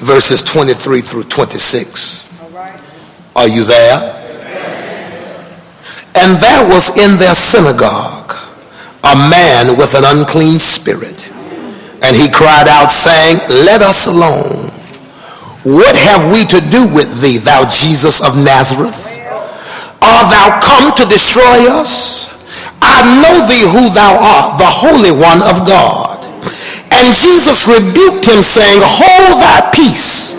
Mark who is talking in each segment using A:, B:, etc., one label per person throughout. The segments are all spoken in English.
A: verses 23 through 26. Are you there? And there was in their synagogue a man with an unclean spirit, and he cried out, saying, Let us alone. What have we to do with thee, thou Jesus of Nazareth? Art thou come to destroy us? I know thee who thou art, the Holy One of God. And Jesus rebuked him, saying, Hold thy peace,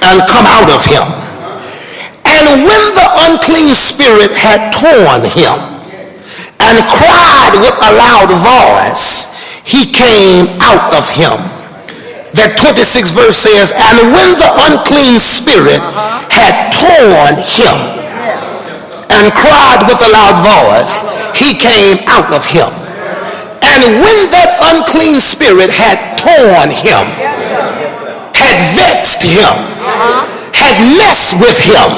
A: and come out of him. And when the unclean spirit had torn him, and cried with a loud voice, he came out of him. That 26th verse says, and when the unclean spirit had torn him and cried with a loud voice, he came out of him. And when that unclean spirit had torn him, had vexed him, had messed with him,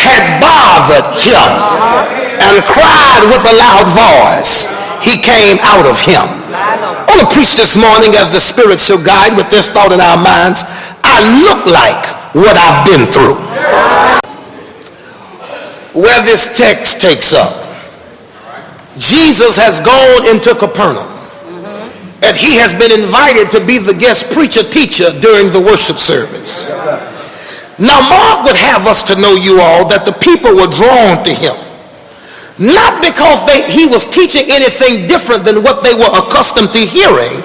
A: had bothered him, and cried with a loud voice, he came out of him. I want to preach this morning as the Spirit shall guide with this thought in our minds. I look like what I've been through. Where this text takes up, Jesus has gone into Capernaum, and he has been invited to be the guest preacher teacher during the worship service. Now Mark would have us to know, you all, that the people were drawn to him. Not because he was teaching anything different than what they were accustomed to hearing,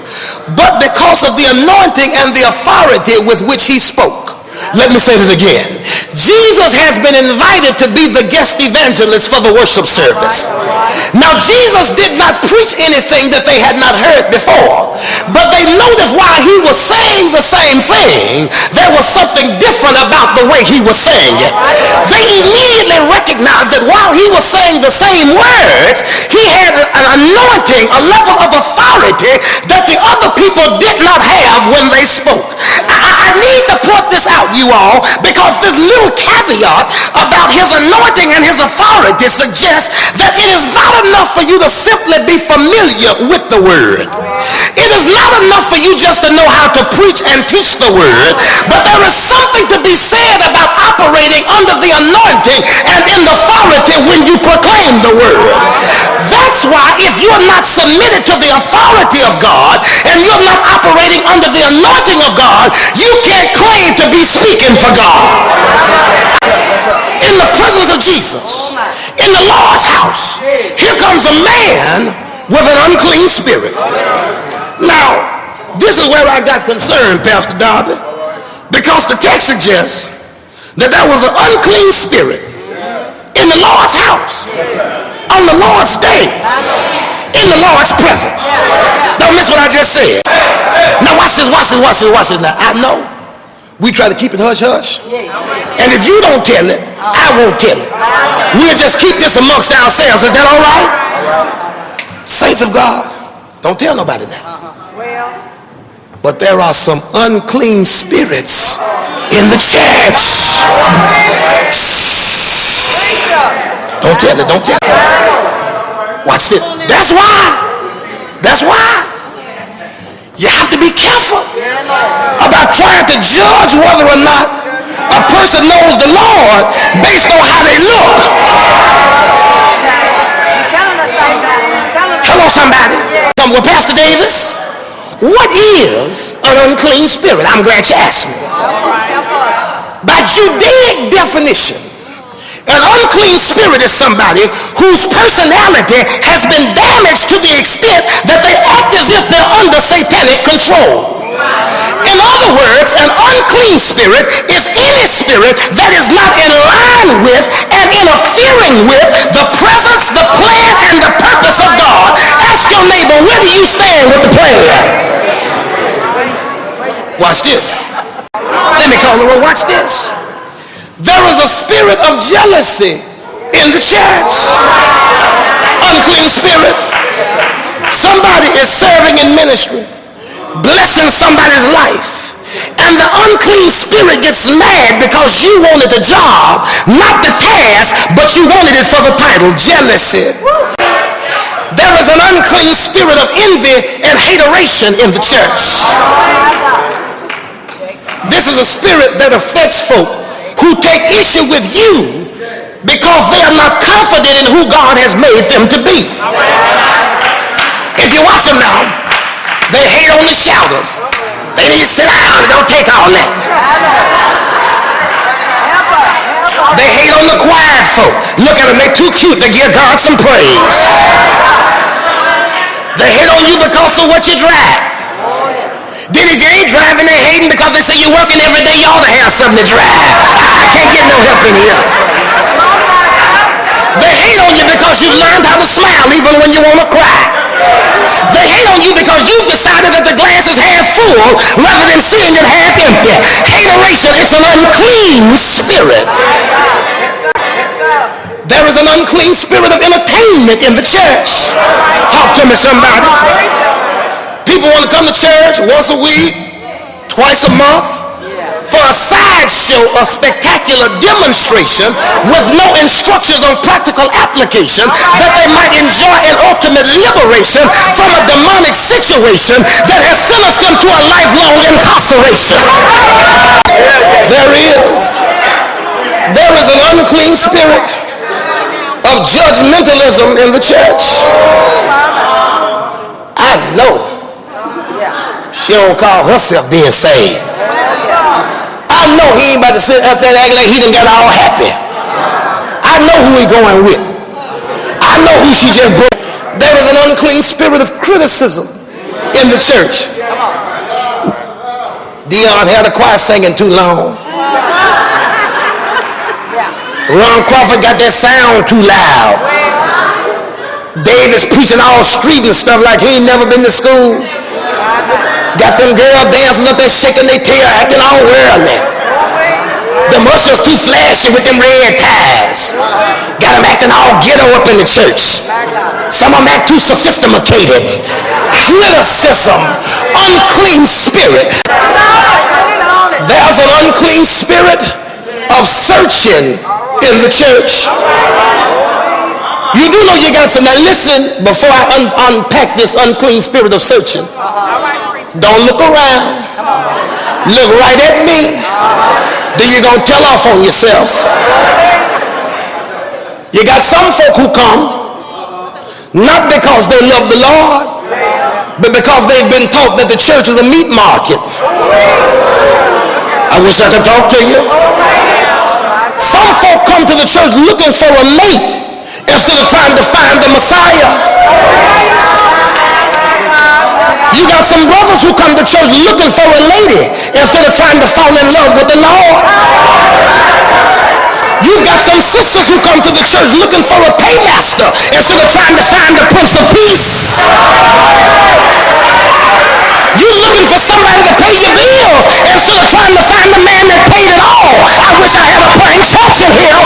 A: but because of the anointing and the authority with which he spoke. Let me say it again. Jesus has been invited to be the guest evangelist for the worship service. Now Jesus did not preach anything that they had not heard before, but they noticed while he was saying the same thing, there was something different about the way he was saying it. They immediately recognized that while he was saying the same words, he had an anointing, a level of authority that the other people did not have when they spoke. I need to point this out, you all, because this little caveat about his anointing and his authority suggests that it is not enough for you to simply be familiar with the word. It is not enough for you just to know how to preach and teach the word, but there is something to be said about operating under the anointing and in the authority when you proclaim the word. That's why if you're not submitted to the authority of God and you're not operating under the anointing of God, you can't claim to be speaking for God. In the presence of Jesus, in the Lord's house, here comes a man with an unclean spirit. Now, this is where I got concerned, Pastor Darby, because the text suggests that there was an unclean spirit in the Lord's house, on the Lord's day, in the Lord's presence. Don't miss what I just said. Now watch this. Now I know we try to keep it hush-hush, and if you don't tell it, I won't tell it. We'll just keep this amongst ourselves. Is that all right? Saints of God, don't tell nobody now. But there are some unclean spirits in the church. Don't tell it. Watch this. That's why you have to be careful about trying to judge whether or not a person knows the Lord based on how they look. Hello, somebody. Well, Pastor Davis, what is an unclean spirit? I'm glad you asked me. By Judaic definition, an unclean spirit is somebody whose personality has been damaged to the extent that they act as if they're under satanic control. In other words, an unclean spirit is any spirit that is not in line with and interfering with the presence, the plan, and the purpose of God. Ask your neighbor, where do you stand with the plan? Watch this. Let me call the roll. Watch this. There is a spirit of jealousy in the church. Unclean spirit. Somebody is serving in ministry, blessing somebody's life, and the unclean spirit gets mad because you wanted the job, not the task, but you wanted it for the title. Jealousy. There is an unclean spirit of envy and hateration in the church. This is a spirit that affects folk who take issue with you because they are not confident in who God has made them to be. If you watch them now, they hate on the shouters. They need to sit down and don't take all that. They hate on the quiet folk. Look at them, they're too cute to give God some praise. They hate on you because of what you drive. Then if you ain't driving, they hating because they say you're working every day, you ought to have something to drive. I can't get no help in here. They hate on you because you've learned how to smile even when you want to cry. They hate on you because you've decided that the glass is half full rather than seeing it half empty. Hateration, it's an unclean spirit. There is an unclean spirit of entertainment in the church. Talk to me, somebody. People want to come to church once a week, twice a month, for a sideshow or spectacular demonstration with no instructions on practical application that they might enjoy an ultimate liberation from a demonic situation that has sentenced them to a lifelong incarceration. There is an unclean spirit of judgmentalism in the church. I know she don't call herself being saved. I know he ain't about to sit up there and act like he done got all happy. I know who he going with. I know who she just broke. There is an unclean spirit of criticism in the church. Dion had a choir singing too long. Ron Crawford got that sound too loud. David's preaching all street and stuff like he ain't never been to school. Got them girls dancing up there shaking their tail, acting all worldly. Them ushers too flashy with them red ties. Got them acting all ghetto up in the church. Some of them act too sophisticated. Criticism, unclean spirit. There's an unclean spirit of searching in the church. You do know you got some. Now listen before I unpack this unclean spirit of searching. Don't look around. Look right at me. Then you're going to tell off on yourself. You got some folk who come not because they love the Lord, but because they've been taught that the church is a meat market. I wish I could talk to you. Some folk come to the church looking for a mate instead of trying to find the Messiah. You got some brothers who come to church looking for a lady instead of trying to fall in love with the Lord. You got some sisters who come to the church looking for a paymaster instead of trying to find the Prince of Peace. You're looking for somebody to pay your bills instead of trying to find the man that paid it all. I wish I had a praying church in here.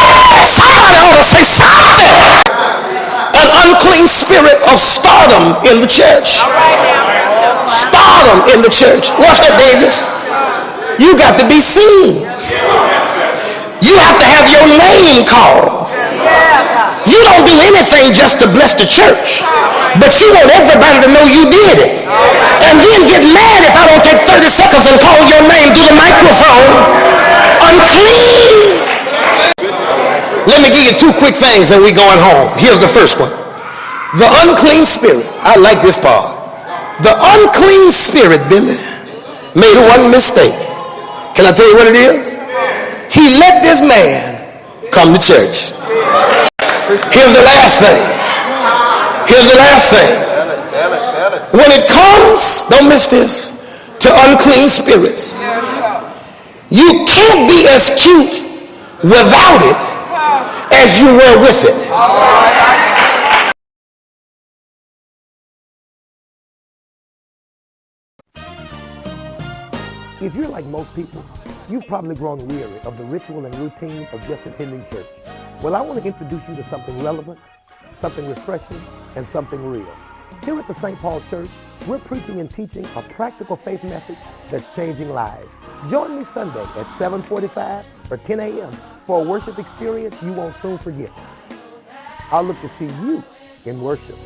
A: Somebody ought to say something. An unclean spirit of stardom in the church. Stardom in the church. What's that, Davis? You got to be seen. You have to have your name called. You don't do anything just to bless the church, but you want everybody to know you did it. And then get mad if I don't take 30 seconds and call your name through the microphone. Unclean. Let me give you two quick things and we're going home. Here's the first one. The unclean spirit. I like this part. The unclean spirit, Billy, made one mistake. Can I tell you what it is? He let this man come to church. Here's the last thing. Here's the last thing. When it comes, don't miss this, to unclean spirits, you can't be as cute without it as you were with it.
B: If you're like most people, you've probably grown weary of the ritual and routine of just attending church. Well, I want to introduce you to something relevant, something refreshing, and something real. Here at the St. Paul Church, we're preaching and teaching a practical faith message that's changing lives. Join me Sunday at 7:45 or 10 a.m. for a worship experience you won't soon forget. I'll look to see you in worship.